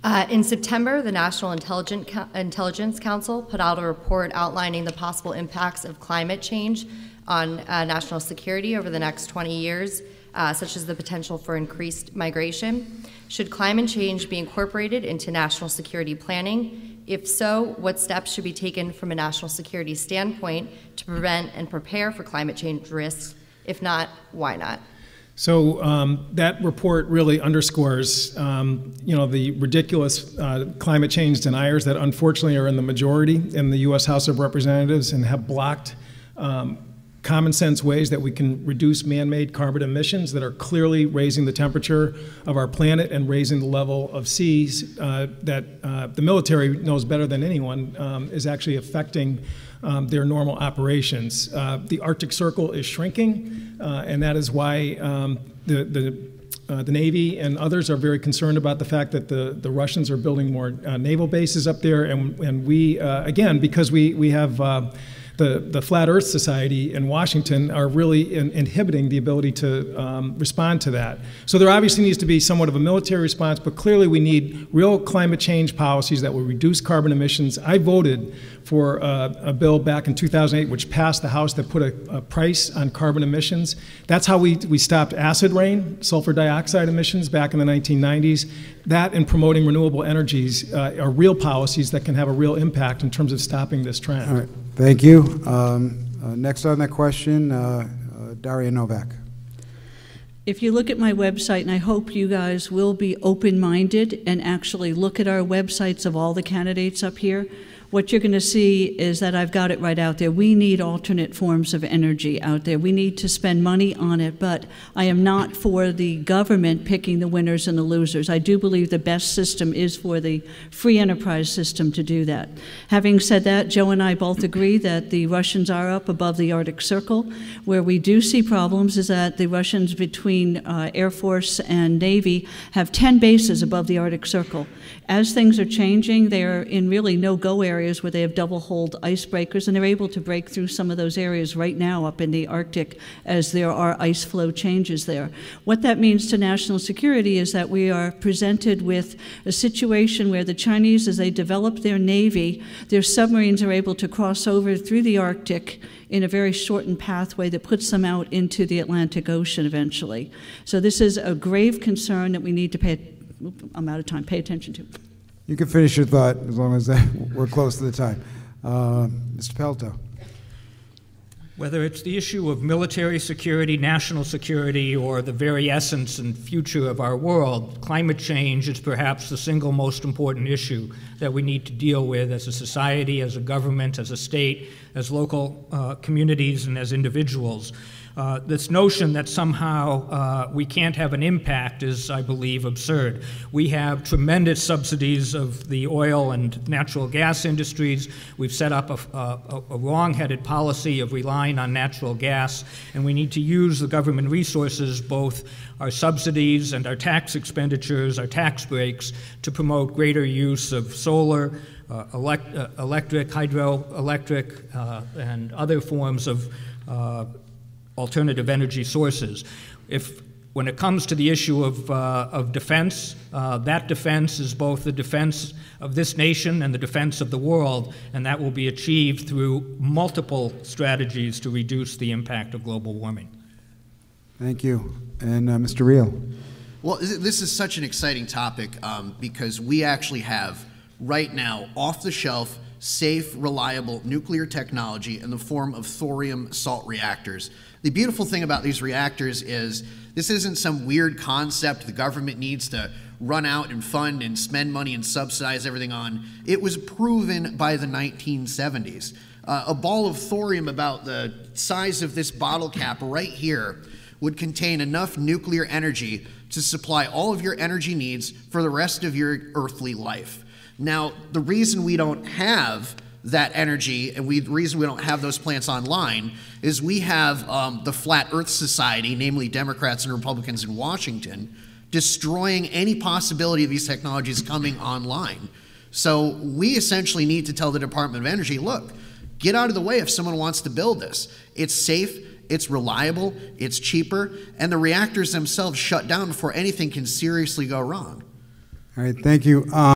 In September, the National Intelligence Council put out a report outlining the possible impacts of climate change on national security over the next 20 years, such as the potential for increased migration. Should climate change be incorporated into national security planning? If so, what steps should be taken from a national security standpoint to prevent and prepare for climate change risks? If not, why not? So that report really underscores, the ridiculous climate change deniers that unfortunately are in the majority in the U.S. House of Representatives and have blocked common sense ways that we can reduce man-made carbon emissions that are clearly raising the temperature of our planet and raising the level of seas that the military knows better than anyone is actually affecting their normal operations. The Arctic Circle is shrinking, and that is why the Navy and others are very concerned about the fact that the Russians are building more naval bases up there, and we, again, because we have the Flat Earth Society in Washington are really inhibiting the ability to respond to that. So there obviously needs to be somewhat of a military response, but clearly we need real climate change policies that will reduce carbon emissions. I voted for a bill back in 2008 which passed the House that put a price on carbon emissions. That's how we stopped acid rain, sulfur dioxide emissions back in the 1990s. That and promoting renewable energies are real policies that can have a real impact in terms of stopping this trend. All right. Thank you. Next on that question, Daria Novak. If you look at my website, and I hope you guys will be open-minded and actually look at our websites of all the candidates up here, what you're going to see is that I've got it right out there. We need alternate forms of energy out there. We need to spend money on it, but I am not for the government picking the winners and the losers. I do believe the best system is for the free enterprise system to do that. Having said that, Joe and I both agree that the Russians are up above the Arctic Circle. Where we do see problems is that the Russians between Air Force and Navy have 10 bases above the Arctic Circle. As things are changing, they are in really no-go areas where they have double-hulled icebreakers, and they're able to break through some of those areas right now up in the Arctic as there are ice flow changes there. What that means to national security is that we are presented with a situation where the Chinese, as they develop their navy, their submarines are able to cross over through the Arctic in a very shortened pathway that puts them out into the Atlantic Ocean eventually. So this is a grave concern that we need to pay attention to. You can finish your thought as long as we're close to the time. Mr. Pelto. Whether it's the issue of military security, national security, or the very essence and future of our world, climate change is perhaps the single most important issue that we need to deal with as a society, as a government, as a state, as local communities, and as individuals. This notion that somehow we can't have an impact is, I believe, absurd. We have tremendous subsidies of the oil and natural gas industries. We've set up a wrong-headed policy of relying on natural gas, and we need to use the government resources, both our subsidies and our tax expenditures, our tax breaks, to promote greater use of solar, electric, hydroelectric, and other forms of alternative energy sources. When it comes to the issue of defense, that defense is both the defense of this nation and the defense of the world, and that will be achieved through multiple strategies to reduce the impact of global warming. Thank you. And Mr. Reale. Well, this is such an exciting topic because we actually have right now off-the-shelf, safe, reliable nuclear technology in the form of thorium salt reactors. The beautiful thing about these reactors is this isn't some weird concept the government needs to run out and fund and spend money and subsidize everything on. It was proven by the 1970s. A ball of thorium about the size of this bottle cap right here would contain enough nuclear energy to supply all of your energy needs for the rest of your earthly life. Now, the reason we don't have that energy and the reason we don't have those plants online is we have the Flat Earth Society, namely Democrats and Republicans in Washington, destroying any possibility of these technologies coming online. So we essentially need to tell the Department of Energy, look, get out of the way if someone wants to build this. It's safe, it's reliable, it's cheaper, and the reactors themselves shut down before anything can seriously go wrong. All right, thank you.